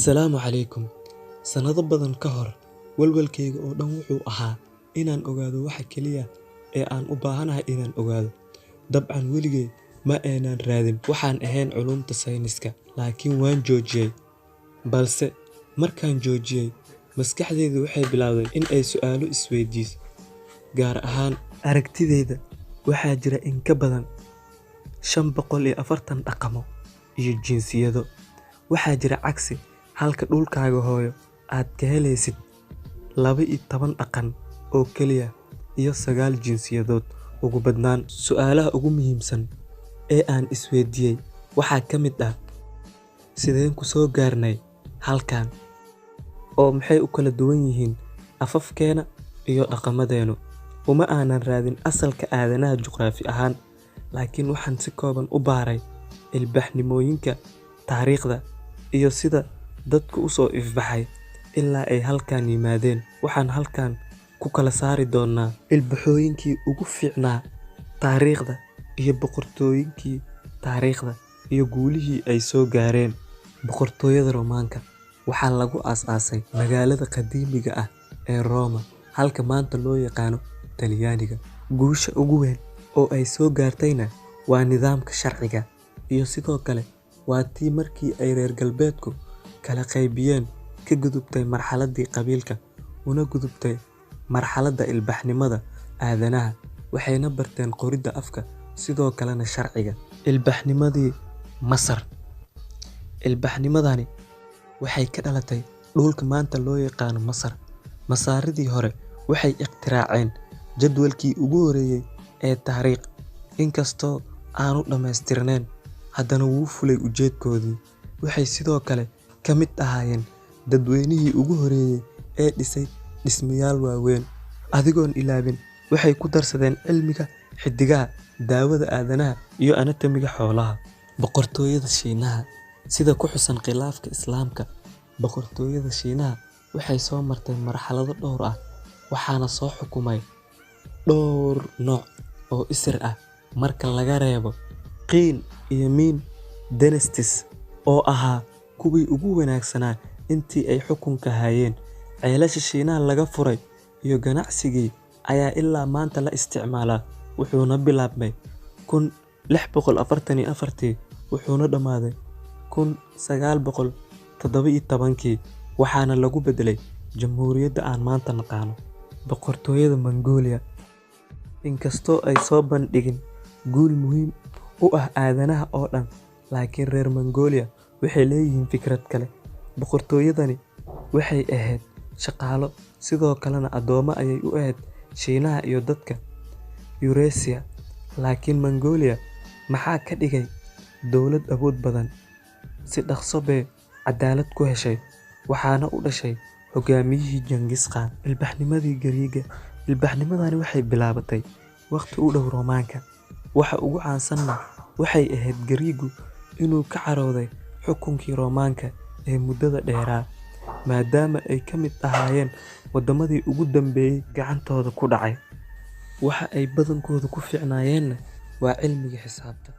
Assalaamu calaykum. Sanado badan ka hor, walwalkayga oo dhan wuxuu ahaa inaan ogaado waxa kaliya ee aan u baahanahay inaan ogaado. Dabcan weligay ma aanan raadin waxaan ahayn culumta sayniska, laakiin waan joojiyay. Balse markaan joojiyay, maskaxdaydu waxay bilowday in ay su'aalo isweydiiso. Gaar ahaan, aragtidayda waxaa jira in ka badan 540 dhaqamo iyo jinsiyado. Waxaa jira cagsi, halka dhulkaaga hooyo aad ka helaysid 12 dhaqan oo keliya iyo 9 jinsiyadood ugu badnaan. Su'aalaha ugu muhiimsan ee aan isweydiiyay waxaa ka mid ah: sideen ku soo gaarnay halkan? Oo maxay u kala duwan yihiin afafkeena iyo dhaqamadeenu? Uma aanan raadin asalka aadanaha juqraafi ahaan, laakiin waxaan si kooban u baaray ilbaxnimooyinka, taariikhda, iyo sida dadku u soo ifbaxay ilaa ay halkan yimaadeen. Waxaan halkan ku kala saari doonaa ilbaxooyinkii ugu fiicnaa taariikhda iyo boqortooyinkii taariikhda iyo guulihii ay soo gaareen. Boqortooyada Roomaanka waxaa lagu aasaasay magaalada qadiimiga ah ee Roma, halka maanta loo yaqaano Talyaaniga. Guusha ugu weyn oo ay soo gaartayna waa nidaamka sharciga, iyo sidoo kale waa tii markii ay reer galbeedku kala qaybiyeen ka gudubtay marxaladdii qabiilka una gudubtay marxaladda ilbaxnimada aadanaha. Waxayna barteen qoridda afka, sidoo kalena sharciga. Ilbaxnimadii Masar. Ilbaxnimadani waxay ka dhalatay dhulka maanta loo yaqaano Masar. Masaaridii hore waxay ikhtiraaceen jadwalkii ugu horreeyay ee taariikh. Inkastoo aanu dhammaystirnayn, haddana wuu fulay ujeedkoodii. Waxay sidoo kale ka mid ahaayeen dadweynihii ugu horreeyay ee dhisay dhismayaal waaweyn. Adigoon ilaabin, waxay ku darsadeen cilmiga xiddigaha, daawada aadanaha, iyo anatomiga xoolaha. Boqortooyada Shiinaha. Sida ku xusan khilaafka Islaamka, boqortooyada Shiinaha waxay soo martay marxalado dhowr ah, waxaana soo xukumay dhowr nooc oo isir ah marka laga reebo Qin iyo Ming dynasties oo ahaa kuwii ugu wanaagsanaa intii ay xukunka hayeen. Ceelasha Shiinaha laga furay iyo ganacsigii ayaa ilaa maanta la isticmaalaa, wuxuuna bilaabmay 1644 wuxuuna dhammaaday 1917, waxaana lagu beddelay jamhuuriyadda aan maanta naqaano. Boqortooyada Mongolia. Inkastoo ay soo bandhigin guul muhiim u ah aadanaha oo dhan, laakiin reer Mongolia waxay leeyihiin fikrad kale. Boqortooyadani waxay ahayd shaqaalo, sidoo kalena addoommo ayay u ahayd Shiinaha iyo dadka Eurasia. Laakiin Mongolia maxaa ka dhigay dowlad awood badan? Si dhaqso bay cadaalad ku heshay, waxaana u dhashay hogaamiyihii Genghis Khan. Ilbaxnimadii Giriigga. Ilbaxnimadani waxay bilaabatay waqti u dhow Roomaanka. Waxa ugu caansanna waxay ahayd Giriiggu inuu ka carooday xukunkii Roomaanka ee muddada dheeraa, maadaama ay ka mid ahaayeen waddamadii ugu dambeeyay gacantooda ku dhacay. Waxa ay badankoodu ku fiicnaayeenna waa cilmiga xisaabta.